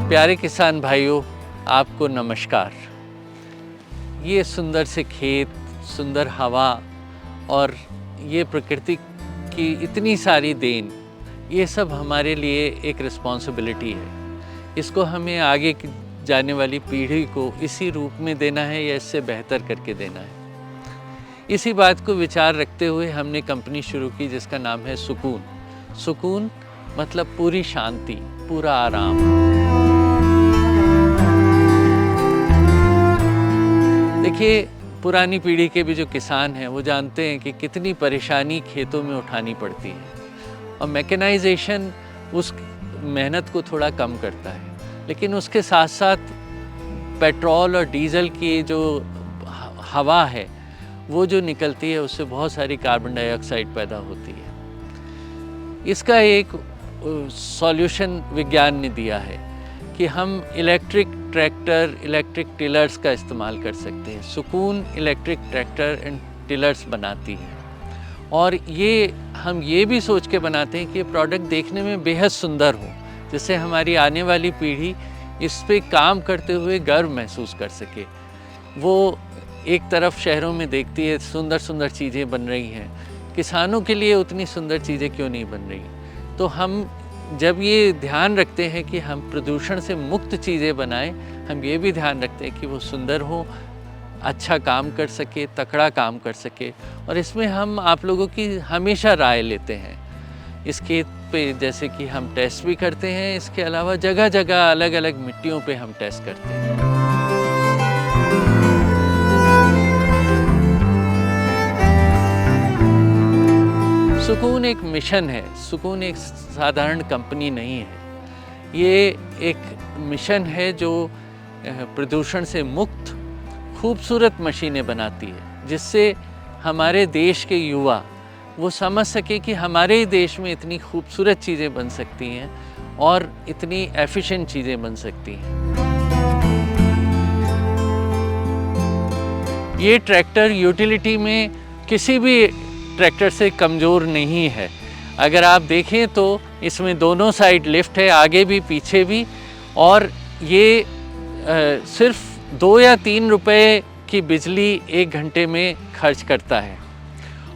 प्यारे किसान भाइयों, आपको नमस्कार। ये सुंदर से खेत, सुंदर हवा और ये प्रकृति की इतनी सारी देन, ये सब हमारे लिए एक रिस्पॉन्सिबिलिटी है। इसको हमें आगे की जाने वाली पीढ़ी को इसी रूप में देना है या इससे बेहतर करके देना है। इसी बात को विचार रखते हुए हमने कंपनी शुरू की जिसका नाम है सुकून। सुकून मतलब पूरी शांति, पूरा आराम। देखिए, पुरानी पीढ़ी के भी जो किसान हैं वो जानते हैं कि कितनी परेशानी खेतों में उठानी पड़ती है और मैकेनाइजेशन उस मेहनत को थोड़ा कम करता है, लेकिन उसके साथ साथ पेट्रोल और डीजल की जो हवा है वो जो निकलती है उससे बहुत सारी कार्बन डाइऑक्साइड पैदा होती है। इसका एक सॉल्यूशन विज्ञान ने दिया है कि हम इलेक्ट्रिक ट्रैक्टर, इलेक्ट्रिक टिलर्स का इस्तेमाल कर सकते हैं। सुकून इलेक्ट्रिक ट्रैक्टर एंड टिलर्स बनाती है और हम ये भी सोच के बनाते हैं कि ये प्रोडक्ट देखने में बेहद सुंदर हो, जिससे हमारी आने वाली पीढ़ी इस पे काम करते हुए गर्व महसूस कर सके। वो एक तरफ शहरों में देखती है सुंदर सुंदर चीज़ें बन रही हैं, किसानों के लिए उतनी सुंदर चीज़ें क्यों नहीं बन रही। तो हम जब ये ध्यान रखते हैं कि हम प्रदूषण से मुक्त चीज़ें बनाएं, हम ये भी ध्यान रखते हैं कि वो सुंदर हो, अच्छा काम कर सके, तकड़ा काम कर सके। और इसमें हम आप लोगों की हमेशा राय लेते हैं। इस खेत पे जैसे कि हम टेस्ट भी करते हैं, इसके अलावा जगह जगह अलग अलग मिट्टियों पे हम टेस्ट करते हैं। सुकून एक मिशन है, सुकून एक साधारण कंपनी नहीं है। ये एक मिशन है जो प्रदूषण से मुक्त खूबसूरत मशीनें बनाती है, जिससे हमारे देश के युवा वो समझ सके कि हमारे ही देश में इतनी खूबसूरत चीज़ें बन सकती हैं और इतनी एफिशिएंट चीज़ें बन सकती हैं। ये ट्रैक्टर यूटिलिटी में किसी भी ट्रैक्टर से कमज़ोर नहीं है। अगर आप देखें तो इसमें दोनों साइड लिफ्ट है, आगे भी पीछे भी, और ये सिर्फ 2 या 3 रुपए की बिजली 1 घंटे में खर्च करता है।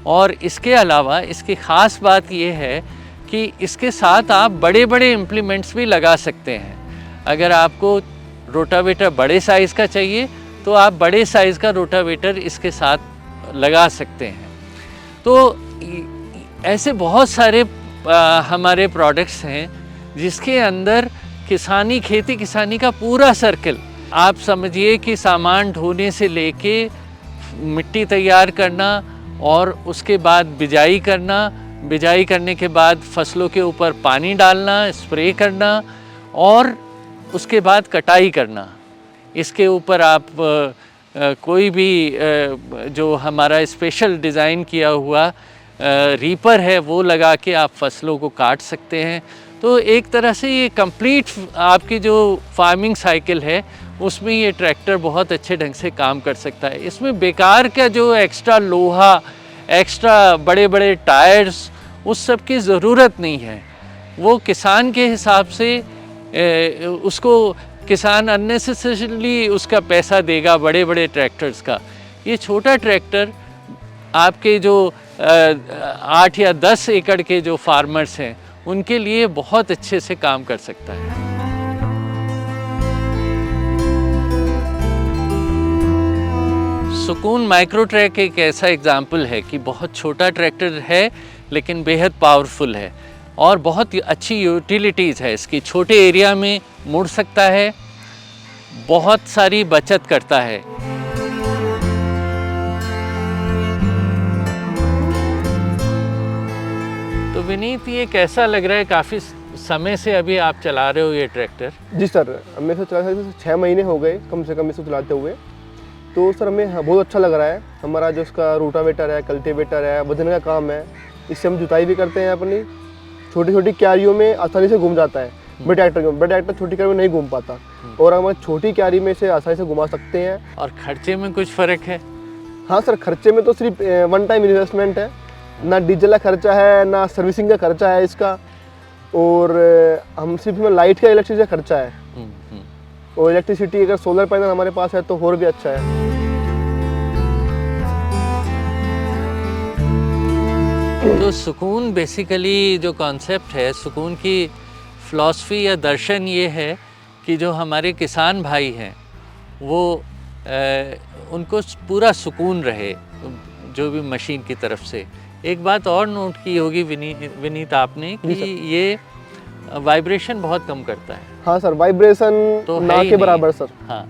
और इसके अलावा इसकी ख़ास बात ये है कि इसके साथ आप बड़े बड़े इम्प्लीमेंट्स भी लगा सकते हैं। अगर आपको रोटावेटर बड़े साइज़ का चाहिए तो आप बड़े साइज़ का रोटावेटर इसके साथ लगा सकते हैं। तो ऐसे बहुत सारे हमारे प्रोडक्ट्स हैं जिसके अंदर खेती किसानी का पूरा सर्कल, आप समझिए कि सामान ढोने से लेके मिट्टी तैयार करना और उसके बाद बिजाई करना, बिजाई करने के बाद फसलों के ऊपर पानी डालना, स्प्रे करना और उसके बाद कटाई करना। इसके ऊपर आप कोई भी जो हमारा स्पेशल डिज़ाइन किया हुआ रीपर है वो लगा के आप फसलों को काट सकते हैं। तो एक तरह से ये कंप्लीट आपकी जो फार्मिंग साइकिल है उसमें ये ट्रैक्टर बहुत अच्छे ढंग से काम कर सकता है। इसमें बेकार का जो एक्स्ट्रा लोहा, एक्स्ट्रा बड़े बड़े टायर्स, उस सब की ज़रूरत नहीं है। वो किसान के हिसाब से उसको किसान अननेसेसरीली उसका पैसा देगा बड़े बड़े ट्रैक्टर्स का। ये छोटा ट्रैक्टर आपके जो 8 या 10 एकड़ के जो फार्मर्स हैं उनके लिए बहुत अच्छे से काम कर सकता है। सुकून माइक्रो ट्रैक एक ऐसा एग्जाम्पल है कि बहुत छोटा ट्रैक्टर है लेकिन बेहद पावरफुल है और बहुत अच्छी यूटिलिटीज़ है इसकी। छोटे एरिया में मुड़ सकता है, बहुत सारी बचत करता है। तो विनीत, ये कैसा लग रहा है? काफ़ी समय से अभी आप चला रहे हो ये ट्रैक्टर? जी सर, मेरे से चला 6 महीने हो गए कम से कम इसको चलाते हुए। तो सर हमें बहुत अच्छा लग रहा है। हमारा जो इसका रोटावेटर है, कल्टीवेटर है, वजन का काम है, इससे हम जुताई भी करते हैं। अपनी छोटी छोटी क्यारियों में आसानी से घूम जाता है। बड़े ट्रैक्टर छोटी क्यारी में नहीं घूम पाता और हम छोटी क्यारी में से आसानी से घुमा सकते हैं। और खर्चे में कुछ फ़र्क है? हाँ सर, खर्चे में तो सिर्फ 1 टाइम इन्वेस्टमेंट है, ना डीजल का खर्चा है, ना सर्विसिंग का खर्चा है इसका, और हम सिर्फ लाइट का इलेक्ट्रिसिटी का खर्चा है। और इलेक्ट्रिसिटी अगर सोलर पैनल हमारे पास है तो और भी अच्छा है। तो सुकून बेसिकली जो कॉन्सेप्ट है, सुकून की फ़िलॉसफ़ी या दर्शन ये है कि जो हमारे किसान भाई हैं वो उनको पूरा सुकून रहे जो भी मशीन की तरफ से। एक बात और नोट की होगी विनीत आपने कि ये वाइब्रेशन बहुत कम करता है। हाँ सर, वाइब्रेशन तो ना के बराबर सर। हाँ,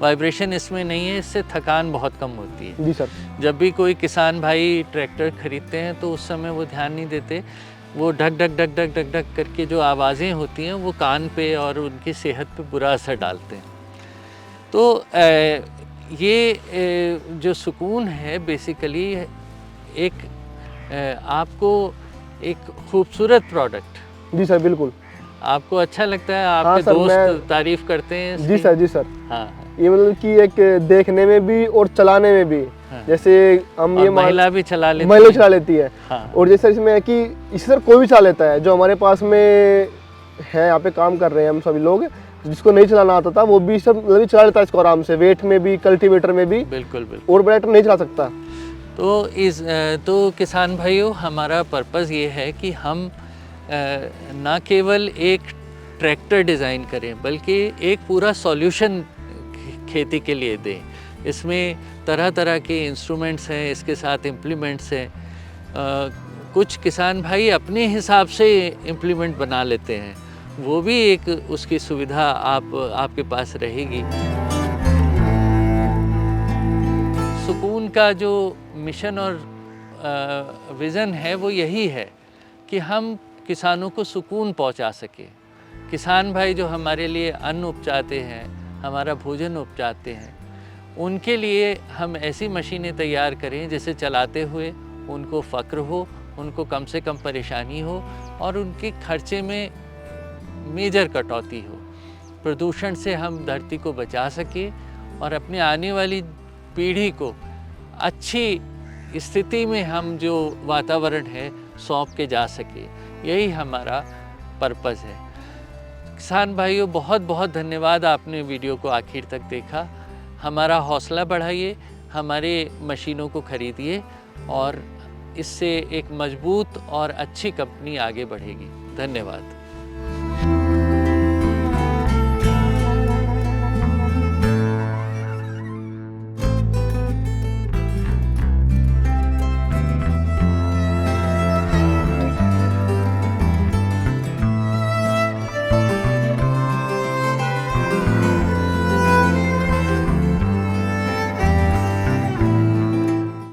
वाइब्रेशन इसमें नहीं है, इससे थकान बहुत कम होती है। जी सर। जब भी कोई किसान भाई ट्रैक्टर खरीदते हैं तो उस समय वो ध्यान नहीं देते, वो ढक ढक ढक ढक ढक ढक करके जो आवाज़ें होती हैं वो कान पे और उनकी सेहत पे बुरा असर डालते हैं। तो ये जो सुकून है बेसिकली एक आपको एक खूबसूरत प्रोडक्ट। जी सर, बिल्कुल। आपको अच्छा लगता है, आपके हाँ सर, दोस्त तारीफ करते हैं इसकी? जी सर, जी सर। हाँ, ये मतलब कि एक देखने में भी और चलाने में भी। हाँ। जैसे हम ये महिला भी चला लेती महिला है। चला लेती है। हाँ। और जैसे इसमें है कि इसे सर कोई भी चला लेता है। जो हमारे पास में है, यहाँ पे काम कर रहे हैं हम सभी लोग, जिसको नहीं चलाना आता था वो भी सब मतलब चला लेता है इसको आराम से, वेट में भी, कल्टीवेटर में भी। बिल्कुल बिल्कुल। और बड़ा ट्रैक्टर नहीं चला सकता। तो किसान भाइयों, हमारा पर्पज़ ये है कि हम ना केवल एक ट्रैक्टर डिज़ाइन करें बल्कि एक पूरा सॉल्यूशन खेती के लिए दें। इसमें तरह तरह के इंस्ट्रूमेंट्स हैं, इसके साथ इम्प्लीमेंट्स हैं। कुछ किसान भाई अपने हिसाब से इम्प्लीमेंट बना लेते हैं, वो भी एक उसकी सुविधा आपके पास रहेगी। सुकून का जो मिशन और विज़न है वो यही है कि हम किसानों को सुकून पहुंचा सके। किसान भाई जो हमारे लिए अन्न उपजाते हैं, हमारा भोजन उपजाते हैं, उनके लिए हम ऐसी मशीनें तैयार करें जिसे चलाते हुए उनको फ़क्र हो, उनको कम से कम परेशानी हो और उनके खर्चे में मेजर कटौती हो। प्रदूषण से हम धरती को बचा सके और अपने आने वाली पीढ़ी को अच्छी स्थिति में हम जो वातावरण है सौंप के जा सके। यही हमारा पर्पज़ है। किसान भाइयों, बहुत बहुत धन्यवाद, आपने वीडियो को आखिर तक देखा। हमारा हौसला बढ़ाइए, हमारे मशीनों को खरीदिए और इससे एक मजबूत और अच्छी कंपनी आगे बढ़ेगी। धन्यवाद।